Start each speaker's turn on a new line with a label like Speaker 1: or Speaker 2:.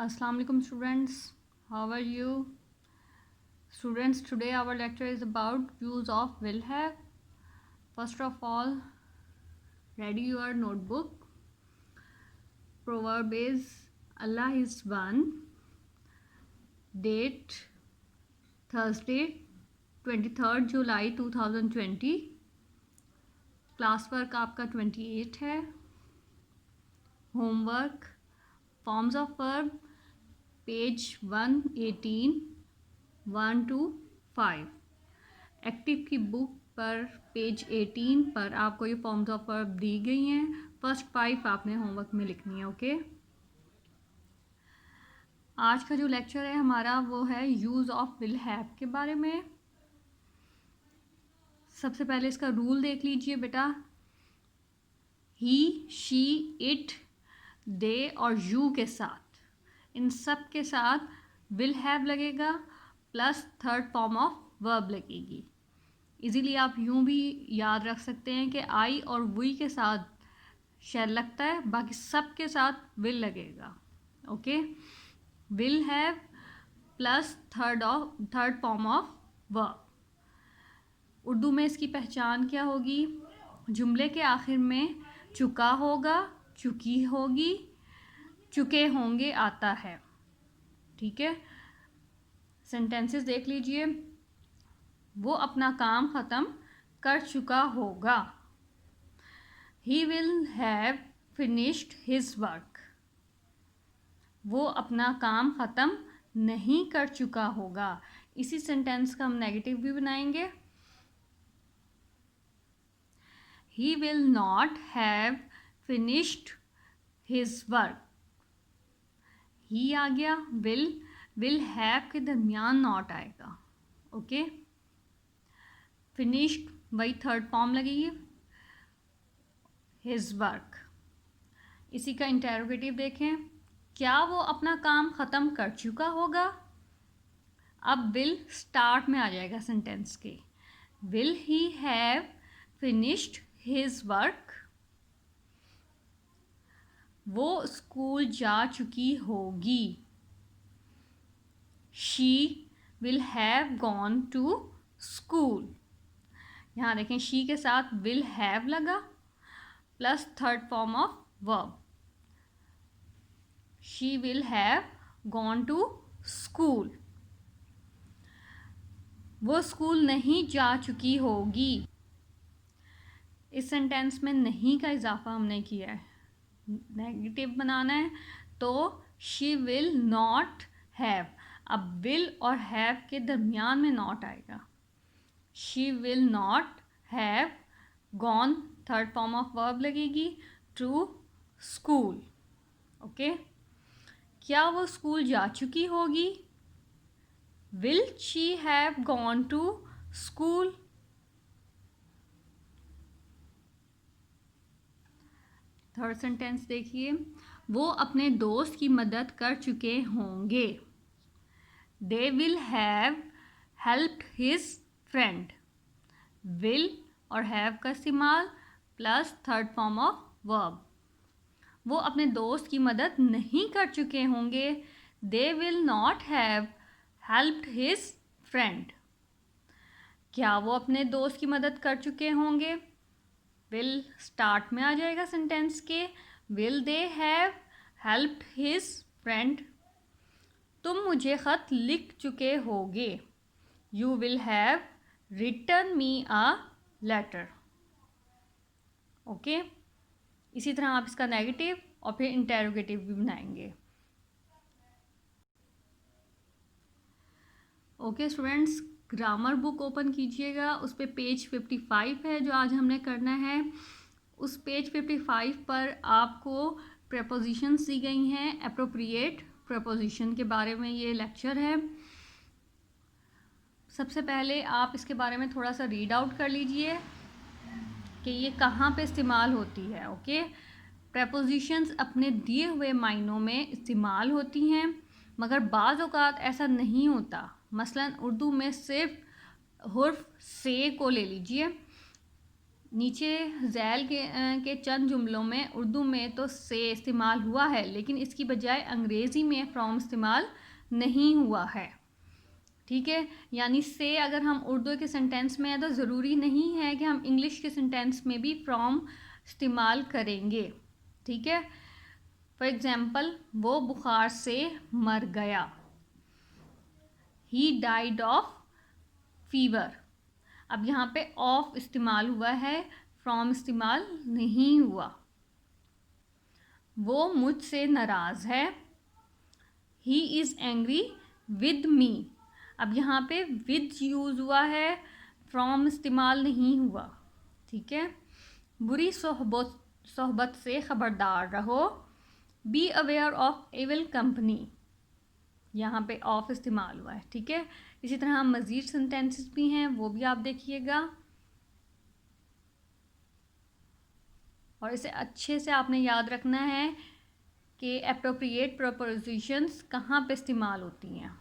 Speaker 1: Assalamu alaikum students, how are you? Students, today our lecture is about use of will have. First of all, ready your notebook. Proverb is Allah is one. Date Thursday 23rd July 2020. Class work आपका 28 है. Homework forms of verb page 118 1 to 5. Active की book पर page 18 पर आपको ये forms of verb दी गई हैं. First 5 आपने होमवर्क में लिखनी है. ओके, आज का जो लेक्चर है हमारा वो है यूज़ ऑफ विल हैव के बारे में. सबसे पहले इसका रूल देख लीजिए बेटा. ही, शी, इट, दे और यू के साथ, इन सब के साथ विल हैव लगेगा plus third form of verb लगेगी. इजीली आप यूँ भी याद रख सकते हैं कि आई और वी के साथ शैल लगता है, बाकी सब के साथ विल लगेगा. Okay, will have plus third form of verb. Urdu में इसकी पहचान क्या होगी? जुमले के आखिर में चुका होगा, चुकी होगी, चुके होंगे आता है. ठीक है, सेंटेंसेस देख लीजिए. वो अपना काम ख़त्म कर चुका होगा. He will have finished his work. वो अपना काम ख़त्म नहीं कर चुका होगा. इसी सेंटेंस का हम नेगेटिव भी बनाएंगे. He will not have finished his work. He आ गया, विल हैव के दरमियान नॉट आएगा. ओके, फिनिश्ड वही थर्ड फॉर्म लगेगी, हिज वर्क. इसी का इंटेरोगेटिव देखें. क्या वो अपना काम ख़त्म कर चुका होगा? अब विल स्टार्ट में आ जाएगा सेंटेंस के. Will he have finished his work. वो स्कूल जा चुकी होगी. She will have gone to school. यहाँ देखें, शी के साथ विल हैव लगा plus third form of verb. She will have gone to school. वो स्कूल नहीं जा चुकी होगी. इस सेंटेंस में नहीं का इजाफा हमने किया है, नेगेटिव बनाना है, तो शी विल नॉट हैव. अब विल और हैव के दरमियान में नॉट आएगा. She will not have gone third form of verb लगेगी टू स्कूल. ओके, क्या वो स्कूल जा चुकी होगी? Will she have gone to school. Third sentence देखिए. वो अपने दोस्त की मदद कर चुके होंगे. They will have helped his friend. Will और हैव का इस्तेमाल plus third form of verb. वो अपने दोस्त की मदद नहीं कर चुके होंगे. They will not have helped his friend. क्या वो अपने दोस्त की मदद कर चुके होंगे? विल स्टार्ट में आ जाएगा सेंटेंस के. Will they have helped his friend. तुम मुझे ख़त लिख चुके होगे. You will have written me a letter. Okay, इसी तरह आप इसका नेगेटिव और फिर इंटेरोगेटिव भी बनाएंगे. Okay students, grammar book open कीजिएगा. उस पर पेज 55 है जो आज हमने करना है. उस पेज 55 पर आपको प्रपोजिशंस दी गई हैं. एप्रोप्रिएट प्रपोजिशन के बारे में ये लेक्चर है. सबसे पहले आप इसके बारे में थोड़ा सा रीड आउट कर लीजिए कि ये कहाँ पे इस्तेमाल होती है. ओके, प्रपोजिशंस अपने दिए हुए मायनों में इस्तेमाल होती हैं, मगर बाज़ औक़ात ऐसा नहीं होता. मसलन उर्दू में सिर्फ हुर्फ से को ले लीजिए. नीचे झैल के चंद जुमलों में उर्दू में तो से इस्तेमाल हुआ है, लेकिन इसकी बजाय अंग्रेज़ी में फ्रॉम इस्तेमाल नहीं हुआ है। ठीक है, यानी से अगर हम उर्दू के सेंटेंस में है तो ज़रूरी नहीं है कि हम इंग्लिश के सेंटेंस में भी फ्रॉम इस्तेमाल करेंगे। ठीक है, फॉर एग्ज़ाम्पल, वो बुखार से मर गया, ही डाइड ऑफ फीवर। अब यहाँ पे ऑफ इस्तेमाल हुआ है, फ्रॉम इस्तेमाल नहीं हुआ। वो मुझसे नाराज़ है, he is angry with me. अब यहाँ पे विद यूज़ हुआ है, फ्रॉम इस्तेमाल नहीं हुआ। ठीक है, बुरी सोहबत से ख़बरदार रहो, be aware of evil company. यहाँ पे ऑफ इस्तेमाल हुआ है। ठीक है, इसी तरह मज़ीद सेंटेंसेस भी हैं, वो भी आप देखिएगा और इसे अच्छे से आपने याद रखना है कि एप्रोप्रिएट प्रपोजिशंस कहाँ पे इस्तेमाल होती हैं।